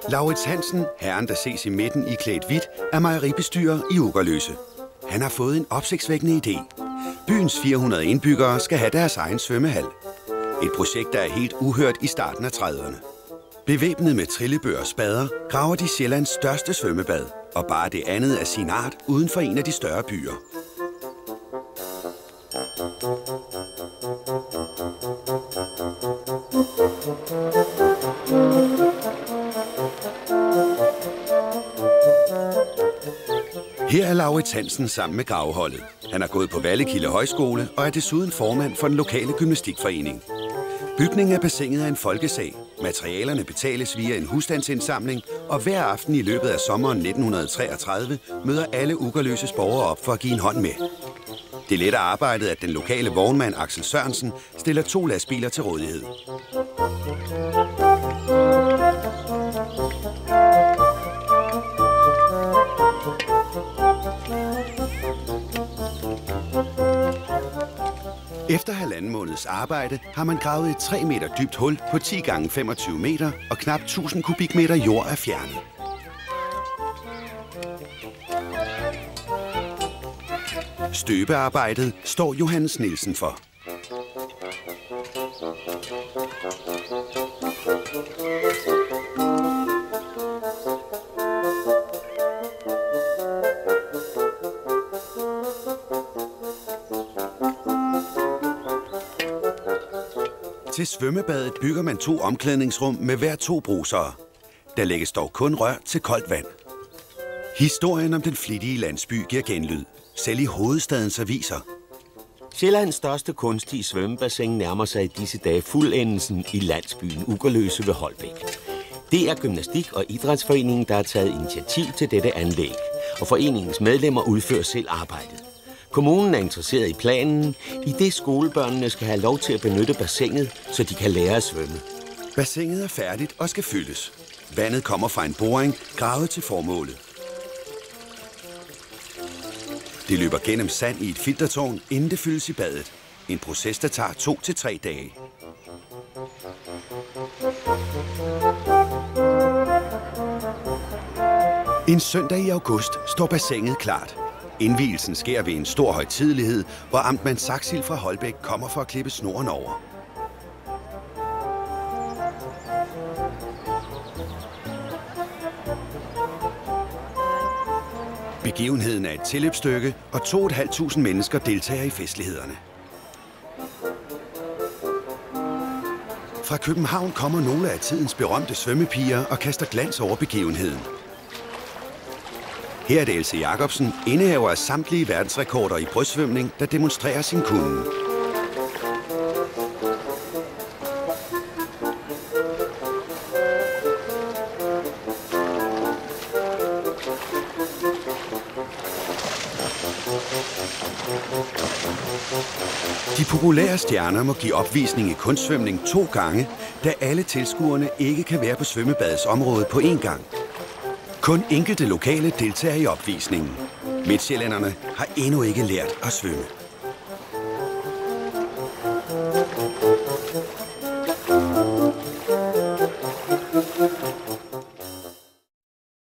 Laurits Hansen, herren der ses i midten i klædt hvidt, er mejeribestyrer i Ugerløse. Han har fået en opsigtsvækkende idé. Byens 400 indbyggere skal have deres egen svømmehal. Et projekt, der er helt uhørt i starten af 30'erne. Bevæbnet med trillebør og spader graver de Sjællands største svømmebad, og bare det andet af sin art uden for en af de større byer. Her er Laurits Hansen sammen med graveholdet. Han har gået på Vallekilde Højskole og er desuden formand for den lokale gymnastikforening. Bygningen af bassinet er en folkesag. Materialerne betales via en husstandsindsamling, og hver aften i løbet af sommeren 1933 møder alle Ugerløses borgere op for at give en hånd med. Det letter arbejdet, at den lokale vognmand Axel Sørensen stiller 2 lastbiler til rådighed. Efter 1,5 måneds arbejde har man gravet et 3 meter dybt hul på 10 gange 25 meter, og knap 1000 kubikmeter jord er fjernet. Støbearbejdet står Johannes Nielsen for. Til svømmebadet bygger man 2 omklædningsrum med hver 2 brusere. Der lægges dog kun rør til koldt vand. Historien om den flittige landsby giver genlyd, selv i hovedstadens aviser. Sjællands største kunstige svømmebassin nærmer sig i disse dage fuldendelsen i landsbyen Ugerløse ved Holbæk. Det er Gymnastik- og Idrætsforeningen, der har taget initiativ til dette anlæg, og foreningens medlemmer udfører selv arbejdet. Kommunen er interesseret i planen, i det skolebørnene skal have lov til at benytte bassinet, så de kan lære at svømme. Bassinet er færdigt og skal fyldes. Vandet kommer fra en boring, gravet til formålet. Det løber gennem sand i et filtertårn, inden det fyldes i badet. En proces, der tager 2 til 3 dage. En søndag i august står bassinet klart. Indvielsen sker ved en stor højtidelighed, hvor amtmand Saxil fra Holbæk kommer for at klippe snoren over. Begivenheden er et tilløbsstykke, og 2.500 mennesker deltager i festlighederne. Fra København kommer nogle af tidens berømte svømmepiger og kaster glans over begivenheden. Her er det Else Jacobsen, indehaver af samtlige verdensrekorder i brystsvømning, der demonstrerer sin kunnen. De populære stjerner må give opvisning i kunstsvømning 2 gange, da alle tilskuerne ikke kan være på svømmebadets område på én gang. Kun enkelte lokale deltager i opvisningen. Midtsjællænderne har endnu ikke lært at svømme.